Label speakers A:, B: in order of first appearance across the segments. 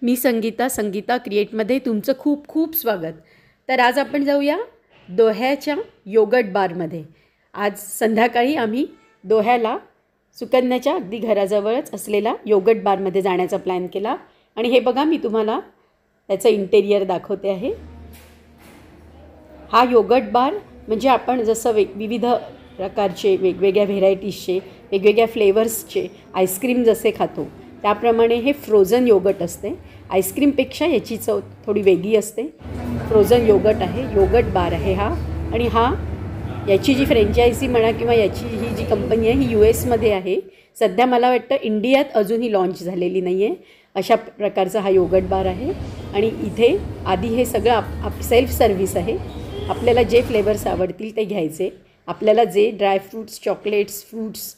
A: मी संगीता क्रिएटमध्ये तुमचं खूप खूप स्वागत. तर आज आपण जाऊया दोह्याच्या योगर्ट बारमध्ये. आज संध्याकाळी आम्ही दोह्याला सुकन्याच्या अगदी घराजवळच असलेला योगर्ट बारमध्ये जाण्याचा प्लॅन केला. आणि हे बघा, मी तुम्हाला त्याचं इंटेरियर दाखवते आहे. हा योगर्ट बार म्हणजे आपण जसं विविध प्रकारचे वेगवेगळ्या व्हेरायटीजचे वेगवेगळ्या फ्लेवर्सचे आईस्क्रीम जसे खातो त्याप्रमाणे हे फ्रोझन योगर्ट असते. आईस्क्रीमपेक्षा याची चव थोडी वेगळी असते. फ्रोझन योगर्ट आहे, योगर्ट बार आहे हा. आणि याची जी फ्रँचायझी म्हणा किंवा ही जी कंपनी आहे ही US आहे. सध्या मला वाटतं इंडियात अजूनही लॉन्च झालेली नाही आहे. अशा प्रकारचा हा योगर्ट बार आहे. आणि इथे आधी हे सगळं सेल्फ सर्व्हिस आहे. आपल्याला जे फ्लेवर्स आवडतील ते घ्यायचे. आपल्याला जे ड्रायफ्रूट्स, चॉकलेट्स, फ्रूट्स,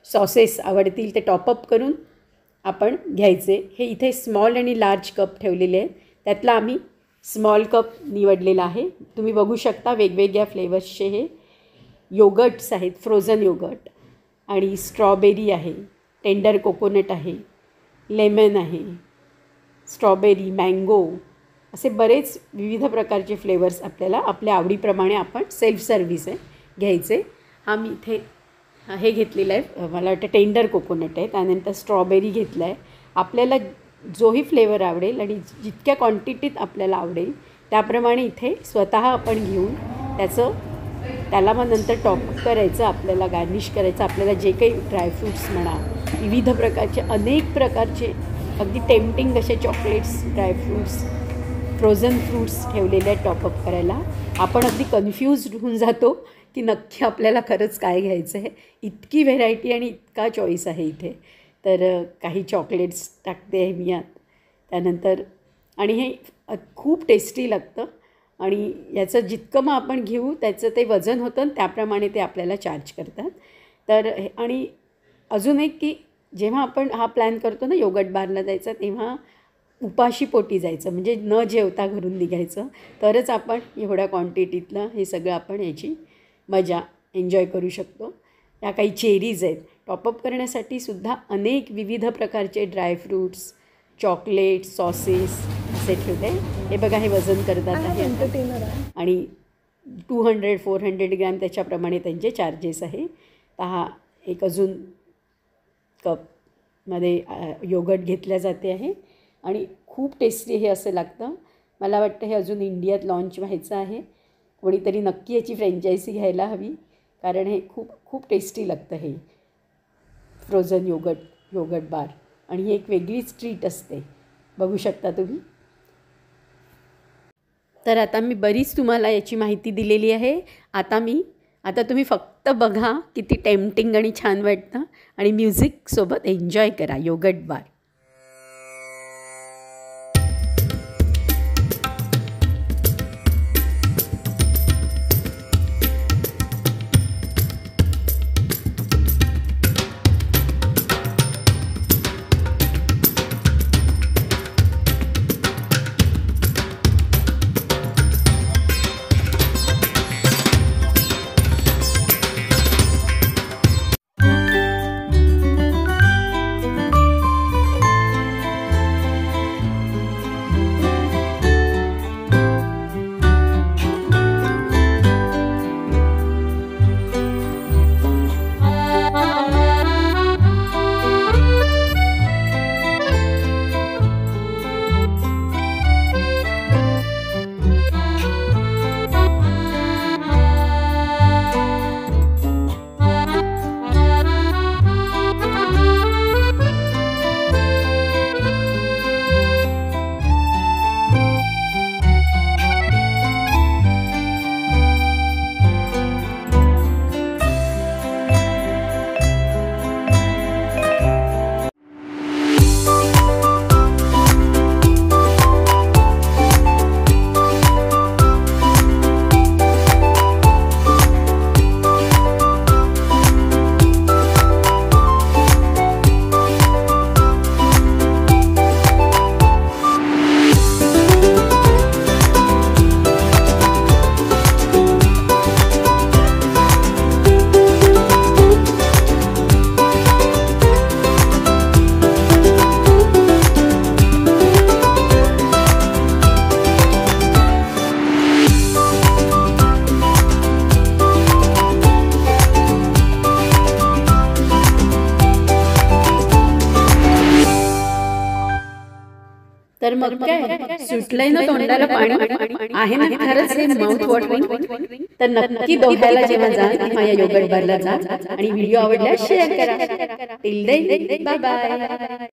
A: सॉसेस आवडतील ते टॉपअप करून आपण घ्यायचे. हे इथे स्मॉल आणि लार्ज कप ठेवलेले आहेत. त्यातला आम्ही स्मॉल कप निवडलेला आहे. तुम्ही बघू शकता वेगवेगळ्या फ्लेवर्सचे हे योगर्ट्स आहेत. फ्रोझन योगर्ट आणि स्ट्रॉबेरी आहे, टेंडर कोकोनट आहे, लेमन आहे, स्ट्रॉबेरी, मँगो, असे बरेच विविध प्रकारचे फ्लेवर्स आपल्याला आपल्या आवडीप्रमाणे आपण सेल्फ सर्व्हिस आहे घ्यायचे. मी इथे हे घेतलेलं आहे, मला वाटतं टेंडर कोकोनट आहे. त्यानंतर स्ट्रॉबेरी घेतलं आहे. आपल्याला जोही फ्लेवर आवडेल आणि जितक्या क्वांटिटीत आपल्याला आवडेल त्याप्रमाणे इथे स्वतः आपण घेऊन त्याला मग नंतर टॉपअप करायचं, आपल्याला गार्निश करायचं. आपल्याला जे काही ड्रायफ्रूट्स म्हणा, विविध प्रकारचे अनेक प्रकारचे अगदी टेम्पटिंग असे चॉकलेट्स, ड्रायफ्रूट्स, फ्रोझन फ्रूट्स ठेवलेले आहेत टॉपअप करायला. आपण अगदी कन्फ्यूज्ड होऊन जातो की नक्की आपल्याला खरंच काय घ्यायचं आहे. इतकी व्हेरायटी आणि इतका चॉईस आहे इथे. तर काही चॉकलेट्स टाकते आहे मी यात. त्यानंतर आणि हे खूप टेस्टी लागतं. आणि याचं जितकं मग आपण घेऊ त्याचं ते वजन होतं आणि त्याप्रमाणे ते आपल्याला चार्ज करतात. तर आणि अजून एक की जेव्हा आपण हा प्लॅन करतो ना योगर्ट बारला जायचा, तेव्हा उपाशी पोटी जायचं, म्हणजे न जेवता घरून निघायचं. तरच आपण एवढ्या क्वांटिटीतलं हे सगळं आपण याची मजा एन्जॉय करू शकतो. या काही चेरीज आहेत टॉपअप करण्यासाठी सुद्धा. अनेक विविध प्रकारचे ड्रायफ्रूट्स, चॉकलेट्स, सॉसेस असे ठेवले. हे बघा, हे वजन करतात आहे आणि 200-400 ग्रॅम त्याच्याप्रमाणे त्यांचे चार्जेस आहे. तर हा एक अजून कपमध्ये योगर्ट घेतल्या जाते आहे आणि खूप टेस्टी हे असं लागतं. मला वाटतं हे अजून इंडियात लॉन्च व्हायचं आहे. कोणीतरी नक्की याची फ्रँचायझी घ्यायला हवी, कारण हे खूप खूप टेस्टी लागतं हे फ्रोझन योगर्ट बार. आणि ही एक वेगळीच ट्रीट असते, बघू शकता तुम्ही. तर आता मी बरीच तुम्हाला याची माहिती दिलेली आहे. आता तुम्ही फक्त बघा किती टेम्पटिंग आणि छान वाटतं आणि म्युझिकसोबत एन्जॉय करा योगर्ट बार. तर मग काय सुटलंय ना तोंडाला पाणी आहे ना खरंच हे माउथ वॉटरिंग. तर नक्की दोघ्याला जेव्हा जा तेव्हा या योगर्ट बारला जा आणि व्हिडिओ आवडल्यास शेअर करा. Till then bye bye.